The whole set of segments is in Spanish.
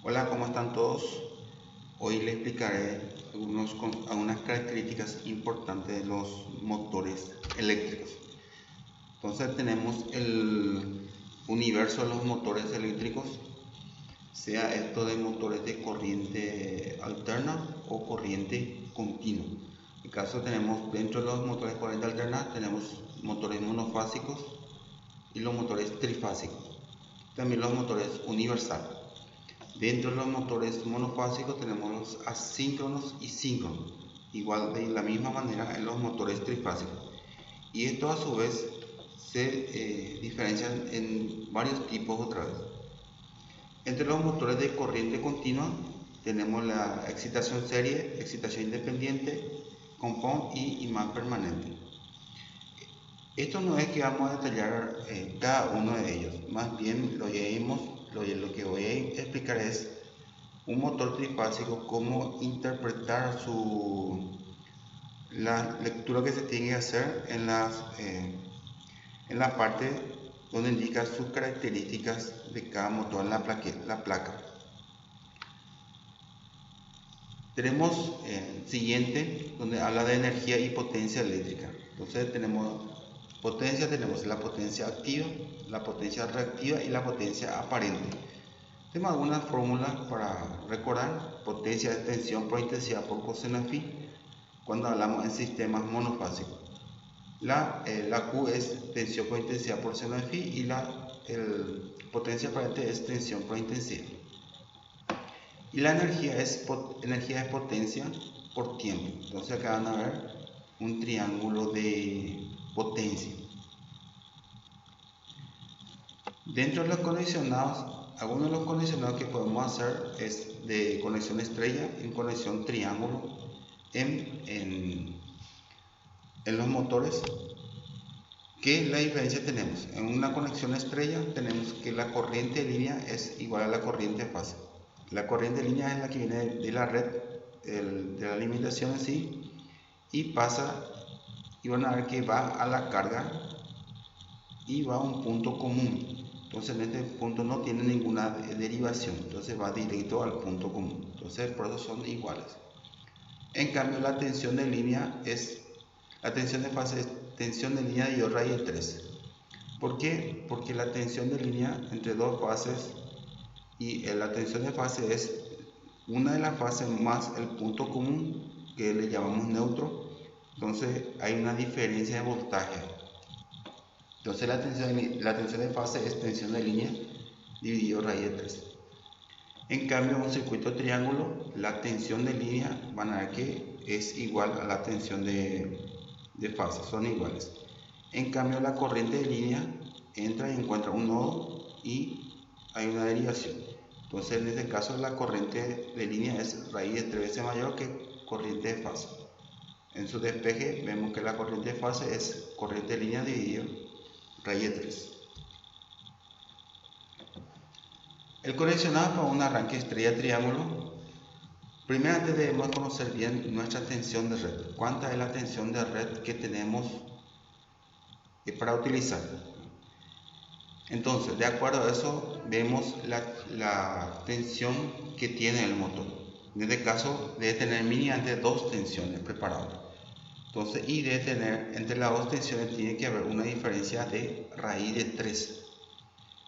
Hola, ¿cómo están todos? Hoy les explicaré algunas características importantes de los motores eléctricos. Entonces tenemos el universo de los motores eléctricos, sea esto de motores de corriente alterna o corriente continua. En caso tenemos dentro de los motores de corriente alterna tenemos motores monofásicos y los motores trifásicos. También los motores universales. Dentro de los motores monofásicos tenemos los asíncronos y síncronos, igual de la misma manera en los motores trifásicos. Y esto a su vez se diferencian en varios tipos otra vez. Entre los motores de corriente continua tenemos la excitación serie, excitación independiente, compound y imán permanente. Esto no es que vamos a detallar cada uno de ellos, más bien lo que voy a explicar es un motor trifásico, cómo interpretar la lectura que se tiene que hacer en la parte donde indica sus características de cada motor en la placa. Tenemos el siguiente, donde habla de energía y potencia eléctrica. Entonces tenemos potencia, tenemos la potencia activa, la potencia reactiva y la potencia aparente. Tenemos algunas fórmulas para recordar: potencia es tensión por intensidad por coseno phi cuando hablamos en sistemas monofásicos. La Q es tensión por intensidad por seno de phi y la potencia aparente es tensión por intensidad. Y la energía es potencia por tiempo. Entonces acá van a ver un triángulo de potencia. Dentro de los condicionados, algunos de los condicionados que podemos hacer es de conexión estrella en conexión triángulo en los motores. ¿Qué la diferencia tenemos? En una conexión estrella tenemos que la corriente de línea es igual a la corriente de fase. La corriente de línea es la que viene de la red, de la alimentación en sí, y pasa, y van a ver que va a la carga y va a un punto común. Entonces en este punto no tiene ninguna derivación, entonces va directo al punto común. Entonces por eso son iguales. En cambio la tensión de línea la tensión de fase es tensión de línea de raíz de 3. ¿Por qué? Porque la tensión de línea entre dos fases y la tensión de fase es una de las fases más el punto común que le llamamos neutro. Entonces hay una diferencia de voltaje. Entonces la tensión de fase es tensión de línea dividido raíz de 3. En cambio, en un circuito triángulo, la tensión de línea van a ver que es igual a la tensión de fase, son iguales. En cambio, la corriente de línea entra y encuentra un nodo y hay una derivación. Entonces, en este caso, la corriente de línea es raíz de 3 veces mayor que corriente de fase. En su despeje, vemos que la corriente de fase es corriente de línea dividido raíz de 3. El conexionado para un arranque estrella triángulo. Primeramente debemos conocer bien nuestra tensión de red. ¿Cuánta es la tensión de red que tenemos para utilizar? Entonces, de acuerdo a eso, vemos la tensión que tiene el motor. En este caso, debe tener mínimamente 2 tensiones preparadas. Entonces, y debe tener entre las 2 tensiones tiene que haber una diferencia de raíz de 3.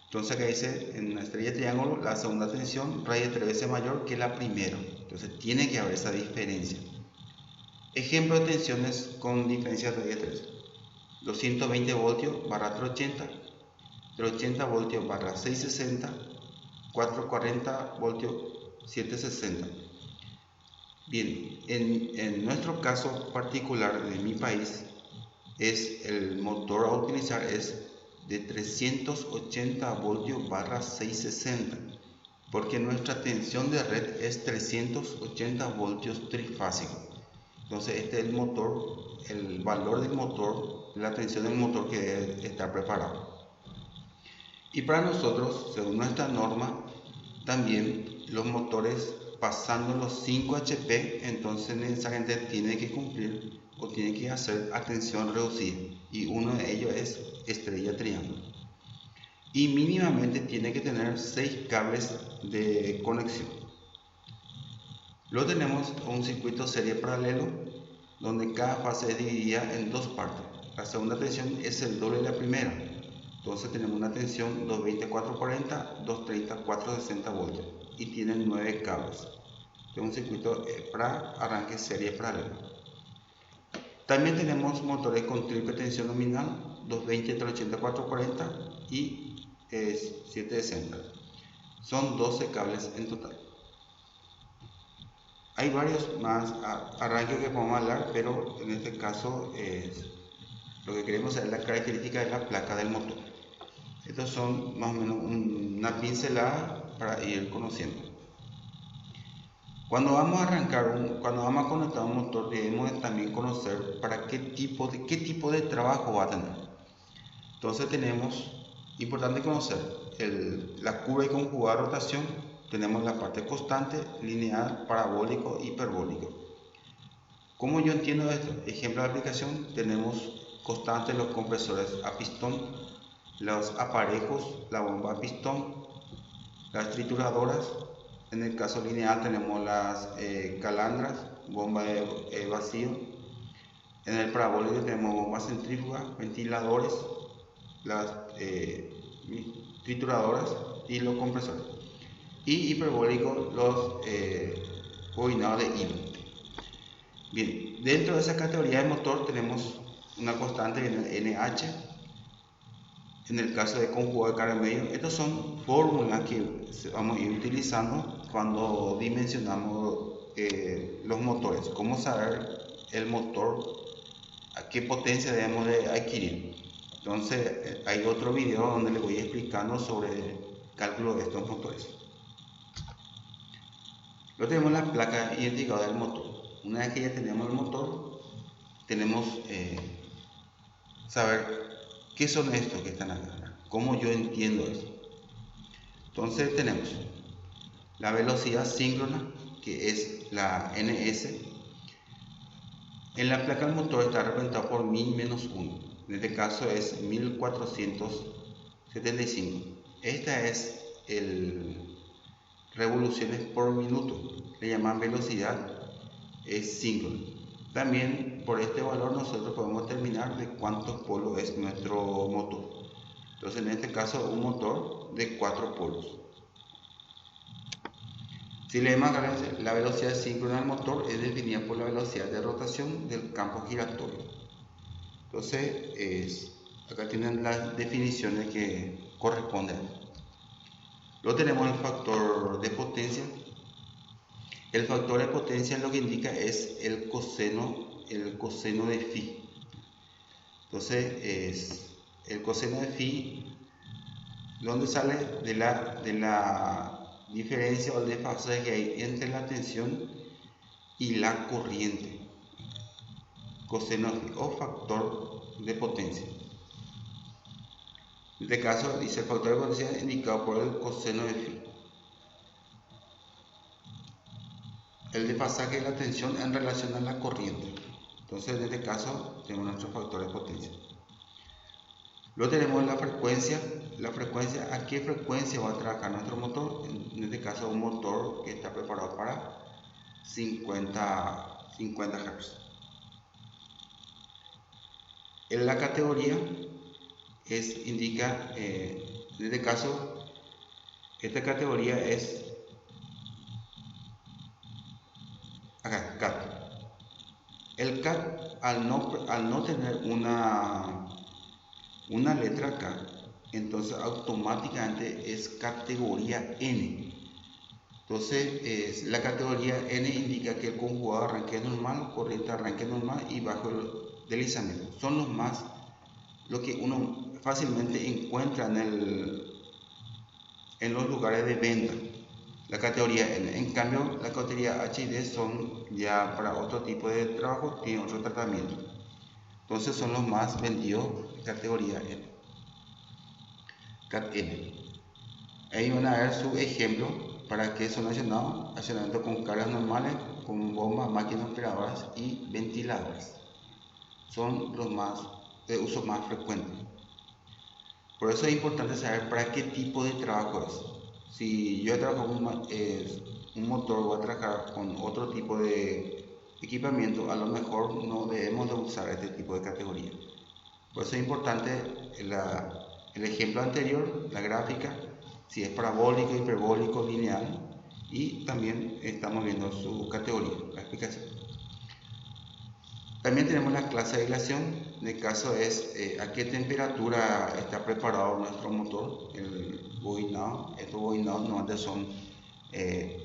Entonces acá dice en una estrella de triángulo la segunda tensión raíz de 3 veces mayor que la primera. Entonces tiene que haber esa diferencia. Ejemplo de tensiones con diferencia de raíz de 3. 220 voltios barra 380, 380 voltios barra 660, 440 voltios 760. Bien, en nuestro caso particular de mi país, el motor a utilizar es de 380 voltios barra 660, porque nuestra tensión de red es 380 voltios trifásico. Entonces este es el valor del motor, la tensión del motor que debe estar preparado. Y para nosotros, según nuestra norma, también los motores pasando los 5 HP, entonces necesariamente tiene que cumplir o tiene que hacer a tensión reducida, y uno de ellos es estrella triángulo. y mínimamente tiene que tener 6 cables de conexión. Luego tenemos un circuito serie paralelo donde cada fase es dividida en dos partes. La segunda tensión es el doble de la primera. Entonces tenemos una tensión 220/440, 230/460 voltios y tienen 9 cables. Es un circuito para arranque serie paralelo. También tenemos motores con triple tensión nominal 220/380/440 y 760. Son 12 cables en total. Hay varios más arranques que podemos hablar, pero en este caso lo que queremos es la característica de la placa del motor. Estos son más o menos una pincelada para ir conociendo. Cuando vamos a conectar un motor, debemos también conocer para qué tipo de trabajo va a tener. Entonces importante conocer la curva y conjugada rotación. Tenemos la parte constante, lineal, parabólico, hiperbólico. ¿Cómo yo entiendo esto? Ejemplo de aplicación, tenemos constante los compresores a pistón, los aparejos, la bomba a pistón, las trituradoras. En el caso lineal tenemos las calandras, bomba de vacío. En el parabólico tenemos bombas centrífugas, ventiladores, las trituradoras y los compresores. Y hiperbólico, los bobinados de hilo. Bien, dentro de esa categoría de motor tenemos una constante NH. En el caso de conjugado de carga medio, estas son fórmulas que vamos a ir utilizando cuando dimensionamos los motores. Cómo saber el motor, a qué potencia debemos de adquirir. Entonces hay otro video donde les voy explicando sobre el cálculo de estos motores. Luego tenemos la placa identificadora del motor. Una vez que ya tenemos el motor, tenemos saber qué son estos que están acá, cómo yo entiendo eso. Entonces tenemos la velocidad síncrona, que es la NS. En la placa del motor está representada por 1000-1. En este caso es 1475. Esta es revoluciones por minuto. Le llaman velocidad síncrona. También por este valor nosotros podemos determinar de cuántos polos es nuestro motor. Entonces en este caso un motor de 4 polos. Si leemos la velocidad síncrona del motor es definida por la velocidad de rotación del campo giratorio. Entonces acá tienen las definiciones que corresponden. Luego tenemos el factor de potencia. El factor de potencia lo que indica es el coseno de phi. Entonces el coseno de phi, ¿dónde sale? De la diferencia o el desfase que hay entre la tensión y la corriente. Coseno de phi o factor de potencia. En este caso dice el factor de potencia indicado por el coseno de phi. El desfasaje de la tensión en relación a la corriente. Entonces en este caso tenemos nuestro factor de potencia. Luego tenemos la frecuencia, a qué frecuencia va a trabajar nuestro motor. En este caso un motor que está preparado para 50 Hz. En la categoría indica, en este caso, esta categoría es acá, CAT. El CAT, al no tener una letra acá, entonces automáticamente es categoría N. Entonces la categoría N indica que el conjugado arranque normal, corriente arranque normal y bajo el deslizamiento. Son lo que uno fácilmente encuentra en los lugares de venta. La categoría N. En cambio, la categoría H y D son ya para otro tipo de trabajo, tienen otro tratamiento. Entonces son los más vendidos, categoría N. CAT N. Ahí van a ver su ejemplo para que son accionamiento con cargas normales, con bombas, máquinas operadoras y ventiladores. Son los más de uso más frecuente. Por eso es importante saber para qué tipo de trabajo es. Si yo trabajo con un motor, voy a trabajar con otro tipo de equipamiento, a lo mejor no debemos de usar este tipo de categoría. Por eso es importante el ejemplo anterior, la gráfica, si es parabólico, hiperbólico, lineal, y también estamos viendo su categoría, la explicación. También tenemos la clase de aislación. En el caso es a qué temperatura está preparado nuestro motor, el bobinado. Estos bobinados normalmente son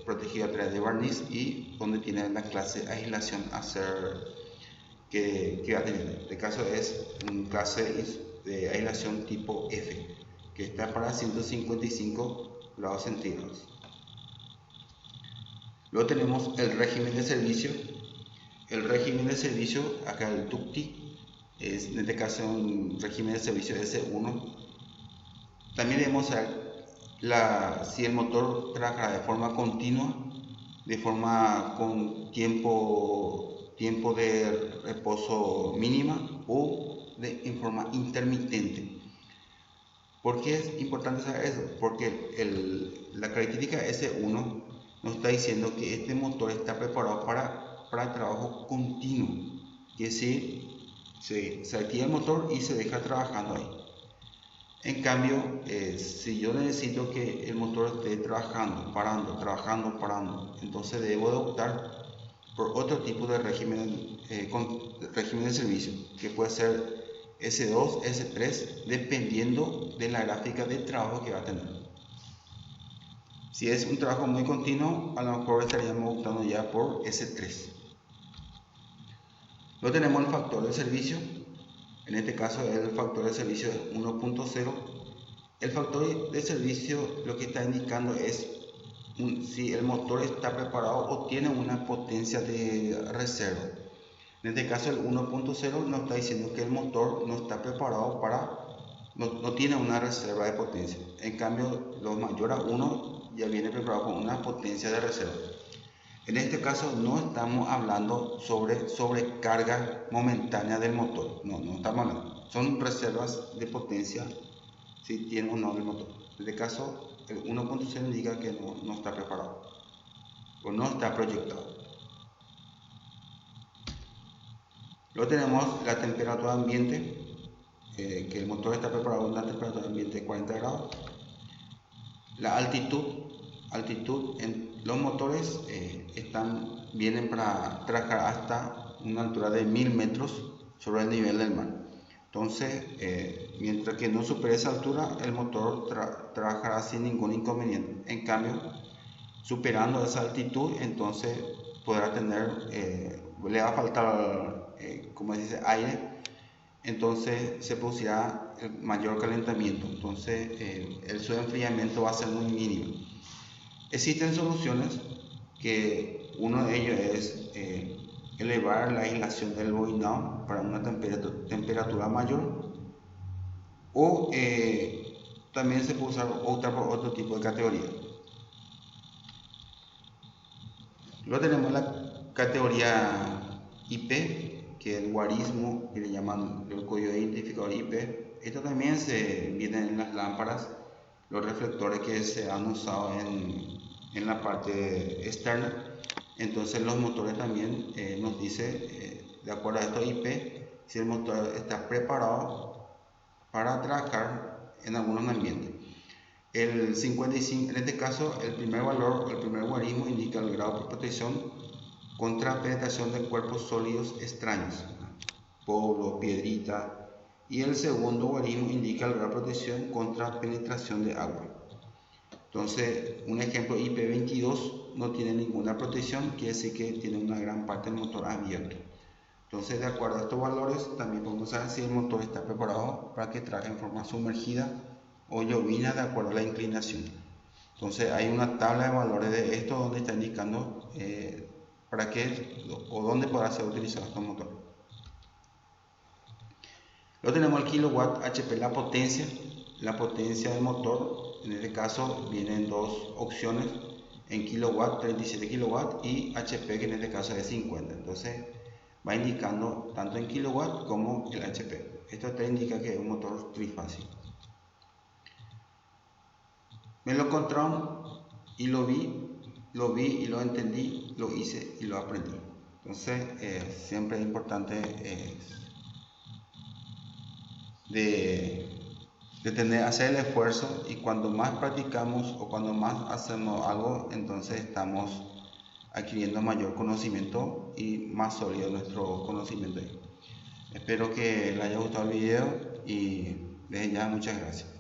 protegidos a través de barniz y donde tienen la clase de aislación a ser que va a tener. En este caso es un clase de aislación tipo F, que está para 155 grados centígrados. Luego tenemos el régimen de servicio. El régimen de servicio, acá el TUCTI, es en este caso un régimen de servicio S1. También debemos saber si el motor trabajará de forma continua, de forma con tiempo de reposo mínima o en forma intermitente. ¿Por qué es importante saber eso? Porque la característica S1 nos está diciendo que este motor está preparado para trabajo continuo, que es decir, se activa el motor y se deja trabajando ahí. En cambio, si yo necesito que el motor esté trabajando, parando, entonces debo de optar por otro tipo de régimen de servicio, que puede ser S2, S3, dependiendo de la gráfica de trabajo que va a tener. Si es un trabajo muy continuo, a lo mejor estaríamos optando ya por S3. Luego tenemos el factor de servicio. En este caso el factor de servicio es 1.0. El factor de servicio lo que está indicando es si el motor está preparado o tiene una potencia de reserva. En este caso el 1.0 nos está diciendo que el motor no está preparado no tiene una reserva de potencia. En cambio, lo mayor a 1 ya viene preparado con una potencia de reserva. En este caso no estamos hablando sobre sobrecarga momentánea del motor. No estamos hablando. Son reservas de potencia si tiene o no el motor. En este caso, el 1.0 indica que no está preparado o no está proyectado. Luego tenemos la temperatura ambiente, que el motor está preparado a una temperatura ambiente de 40 grados. La altitud en los motores vienen para trabajar hasta una altura de 1000 metros sobre el nivel del mar. Entonces, mientras que no supere esa altura, el motor trabajará sin ningún inconveniente. En cambio, superando esa altitud, entonces podrá le va a faltar, como se dice, aire, entonces se producirá el mayor calentamiento, entonces su enfriamiento va a ser muy mínimo. Existen soluciones que uno de ellos es elevar la aislación del bobinado para una temperatura mayor, o también se puede optar por otro tipo de categoría. Luego tenemos la categoría IP, que es el guarismo, que le llaman el código identificador IP. Esto también se viene en las lámparas, los reflectores que se han usado en la parte externa. Entonces los motores también nos dice, de acuerdo a estos IP, si el motor está preparado para trabajar en algunos ambientes. El 55, en este caso, el primer guarismo indica el grado de protección contra penetración de cuerpos sólidos extraños, polvo, piedrita, y el segundo guarismo indica el grado de protección contra penetración de agua. Entonces, un ejemplo, IP22 no tiene ninguna protección, quiere decir que tiene una gran parte del motor abierto. Entonces, de acuerdo a estos valores, también podemos saber si el motor está preparado para que trabaje en forma sumergida o llovina de acuerdo a la inclinación. Entonces, hay una tabla de valores de esto donde está indicando para qué o dónde podrá ser utilizado este motor. Luego tenemos el kilowatt HP, la potencia del motor. En este caso vienen dos opciones, en kilowatt 37 kilowatt y HP, que en este caso es 50. Entonces va indicando tanto en kilowatt como el HP. Esto te indica que es un motor trifásico. Me lo encontraron y lo vi y lo entendí, lo hice y lo aprendí. Entonces, siempre es importante hacer el esfuerzo, y cuando más practicamos o cuando más hacemos algo, entonces estamos adquiriendo mayor conocimiento y más sólido nuestro conocimiento. Espero que les haya gustado el video y desde ya muchas gracias.